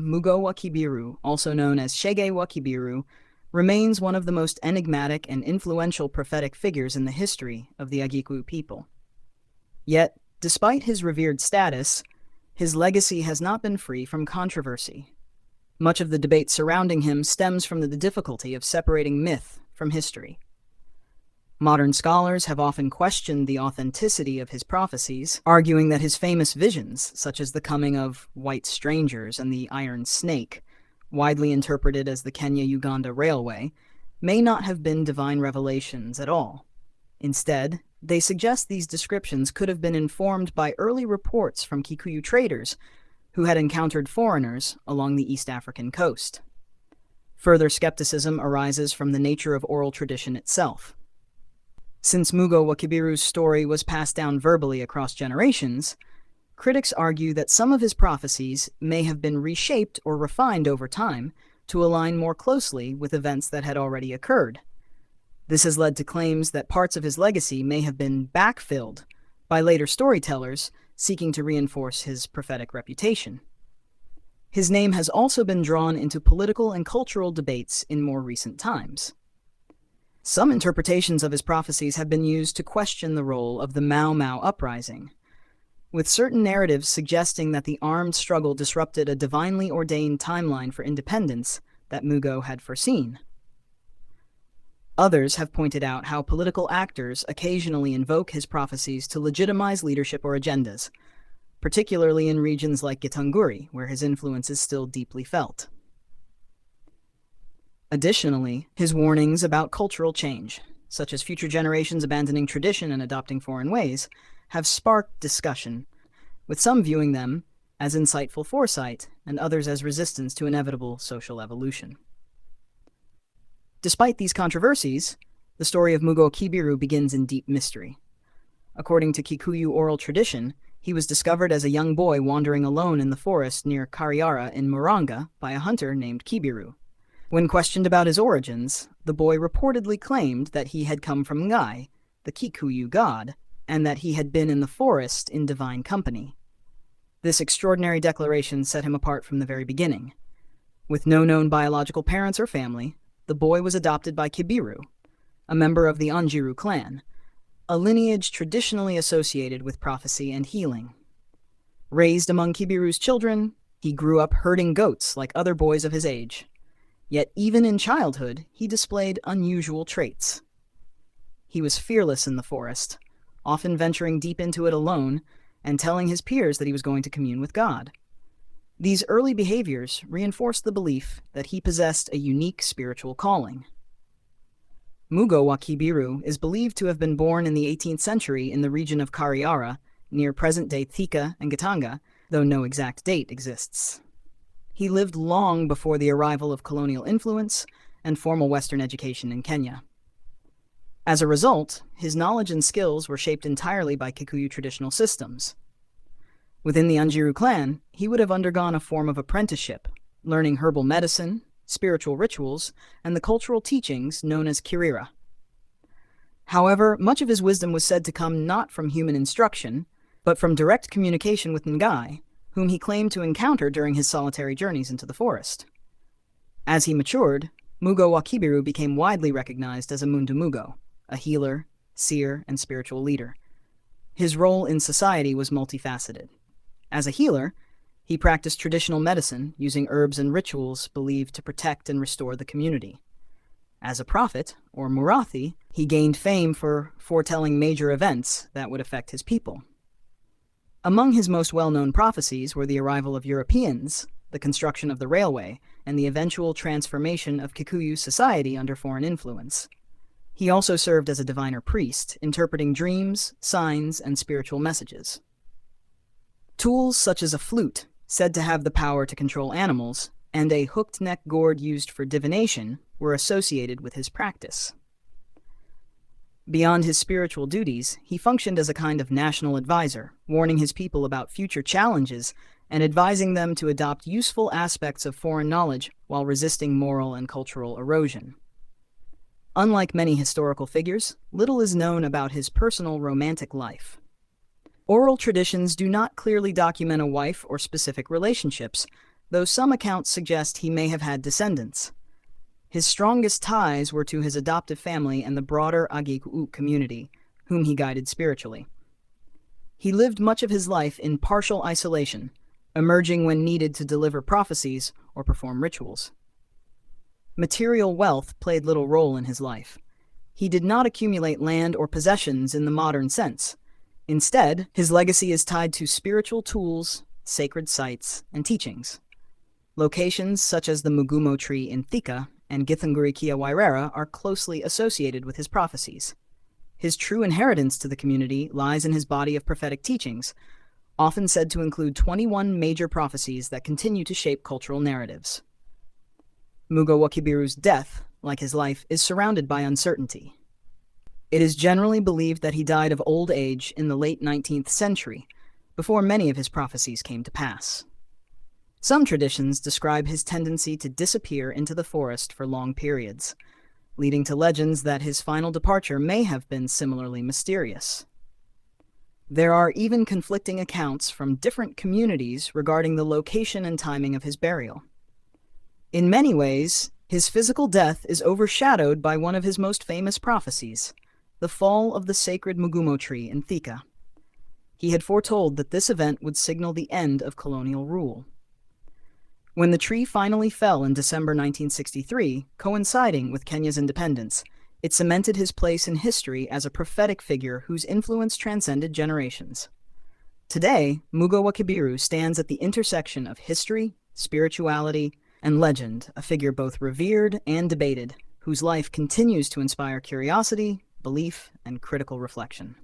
Mugo wa Kibiru, also known as Shege wa Kibiru, remains one of the most enigmatic and influential prophetic figures in the history of the Agikuyu people. Yet, despite his revered status, his legacy has not been free from controversy. Much of the debate surrounding him stems from the difficulty of separating myth from history. Modern scholars have often questioned the authenticity of his prophecies, arguing that his famous visions, such as the coming of white strangers and the iron snake, widely interpreted as the Kenya-Uganda Railway, may not have been divine revelations at all. Instead, they suggest these descriptions could have been informed by early reports from Kikuyu traders who had encountered foreigners along the East African coast. Further skepticism arises from the nature of oral tradition itself. Since Mugo wa Kibiru's story was passed down verbally across generations, critics argue that some of his prophecies may have been reshaped or refined over time to align more closely with events that had already occurred. This has led to claims that parts of his legacy may have been backfilled by later storytellers seeking to reinforce his prophetic reputation. His name has also been drawn into political and cultural debates in more recent times. Some interpretations of his prophecies have been used to question the role of the Mau Mau uprising, with certain narratives suggesting that the armed struggle disrupted a divinely ordained timeline for independence that Mugo had foreseen. Others have pointed out how political actors occasionally invoke his prophecies to legitimize leadership or agendas, particularly in regions like Gitanguri, where his influence is still deeply felt. Additionally, his warnings about cultural change, such as future generations abandoning tradition and adopting foreign ways, have sparked discussion, with some viewing them as insightful foresight and others as resistance to inevitable social evolution. Despite these controversies, the story of Mugo Kibiru begins in deep mystery. According to Kikuyu oral tradition, he was discovered as a young boy wandering alone in the forest near Kariara in Muranga by a hunter named Kibiru. When questioned about his origins, the boy reportedly claimed that he had come from Ngai, the Kikuyu god, and that he had been in the forest in divine company. This extraordinary declaration set him apart from the very beginning. With no known biological parents or family, the boy was adopted by Kibiru, a member of the Anjiru clan, a lineage traditionally associated with prophecy and healing. Raised among Kibiru's children, he grew up herding goats like other boys of his age. Yet even in childhood, he displayed unusual traits. He was fearless in the forest, often venturing deep into it alone and telling his peers that he was going to commune with God. These early behaviors reinforced the belief that he possessed a unique spiritual calling. Mugo wa Kibiru is believed to have been born in the 18th century in the region of Kariara, near present-day Thika and Gatanga, though no exact date exists. He lived long before the arrival of colonial influence and formal Western education in Kenya. As a result, his knowledge and skills were shaped entirely by Kikuyu traditional systems. Within the Anjiru clan, he would have undergone a form of apprenticeship, learning herbal medicine, spiritual rituals, and the cultural teachings known as kirira. However, much of his wisdom was said to come not from human instruction, but from direct communication with Ngai, whom he claimed to encounter during his solitary journeys into the forest. As he matured, Mugo wa Kibiru became widely recognized as a Mugo, a healer, seer, and spiritual leader. His role in society was multifaceted. As a healer, he practiced traditional medicine using herbs and rituals believed to protect and restore the community. As a prophet, or Murathi, he gained fame for foretelling major events that would affect his people. Among his most well-known prophecies were the arrival of Europeans, the construction of the railway, and the eventual transformation of Kikuyu society under foreign influence. He also served as a diviner priest, interpreting dreams, signs, and spiritual messages. Tools such as a flute, said to have the power to control animals, and a hooked neck gourd used for divination were associated with his practice. Beyond his spiritual duties, he functioned as a kind of national advisor, warning his people about future challenges and advising them to adopt useful aspects of foreign knowledge while resisting moral and cultural erosion. Unlike many historical figures, little is known about his personal romantic life. Oral traditions do not clearly document a wife or specific relationships, though some accounts suggest he may have had descendants. His strongest ties were to his adoptive family and the broader Agikuyu community, whom he guided spiritually. He lived much of his life in partial isolation, emerging when needed to deliver prophecies or perform rituals. Material wealth played little role in his life. He did not accumulate land or possessions in the modern sense. Instead, his legacy is tied to spiritual tools, sacred sites, and teachings. Locations such as the Mugumo tree in Thika and Githunguri-kia Wairera are closely associated with his prophecies. His true inheritance to the community lies in his body of prophetic teachings, often said to include 21 major prophecies that continue to shape cultural narratives. Mugo wa Kibiru's death, like his life, is surrounded by uncertainty. It is generally believed that he died of old age in the late 19th century, before many of his prophecies came to pass. Some traditions describe his tendency to disappear into the forest for long periods, leading to legends that his final departure may have been similarly mysterious. There are even conflicting accounts from different communities regarding the location and timing of his burial. In many ways, his physical death is overshadowed by one of his most famous prophecies, the fall of the sacred Mugumo tree in Thika. He had foretold that this event would signal the end of colonial rule. When the tree finally fell in December 1963, coinciding with Kenya's independence, it cemented his place in history as a prophetic figure whose influence transcended generations. Today, Mugo wa Kibiru stands at the intersection of history, spirituality, and legend, a figure both revered and debated, whose life continues to inspire curiosity, belief, and critical reflection.